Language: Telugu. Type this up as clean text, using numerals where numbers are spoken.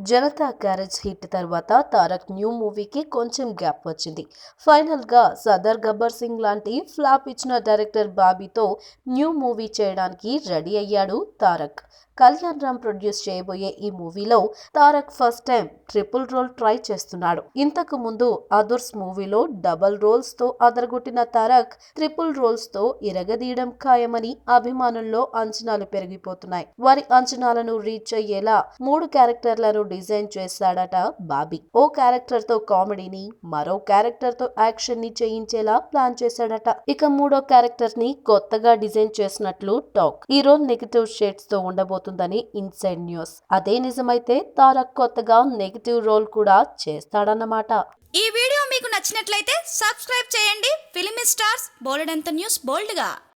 జనతా గ్యారేజ్ హిట్ తర్వాత తారక్ న్యూ మూవీకి కొంచెం గ్యాప్ వచ్చింది. ఫైనల్ గా సదర్ గబ్బర్ సింగ్ లాంటి ఫ్లాప్ ఇచ్చిన డైరెక్టర్ బాబీతో న్యూ మూవీ చేయడానికి రెడీ అయ్యాడు తారక్. కళ్యాణ్ రామ్ ప్రొడ్యూస్ చేయబోయే ఈ మూవీలో Tarak first time triple role try చేస్తున్నాడు. ఇంతకు ముందు అదుర్స్ మూవీలో డబల్ రోల్స్ తో అదరగొట్టిన తారక్ ట్రిపుల్ రోల్స్ తో ఇరగదీయడం ఖాయమని అభిమానుల్లో అంచనాలు పెరిగిపోతున్నాయి. వారి అంచనాలను రీచ్ అయ్యేలా 3 క్యారెక్టర్లను డిజైన్ చేశాడట బాబీ. ఓ క్యారెక్టర్ తో కామెడీని, మరో క్యారెక్టర్ తో యాక్షన్ ని చేయించేలా ప్లాన్ చేశాడట. ఇక మూడో క్యారెక్టర్ ని కొత్తగా డిజైన్ చేసినట్లు టాక్. ఈ రోల్ నెగటివ్ షేడ్స్ తో ఉండబోతుందని ఇన్సైడ్ న్యూస్. అదే నిజమైతే తారక్ కొత్తగా నెగటివ్ రోల్ కూడా చేస్తాడన్నమాట. ఈ వీడియో మీకు నచ్చినట్లయితే సబ్స్క్రైబ్ చేయండి. ఫిలిమి స్టార్స్ బోలెడంత న్యూస్ బోల్డ్ గా.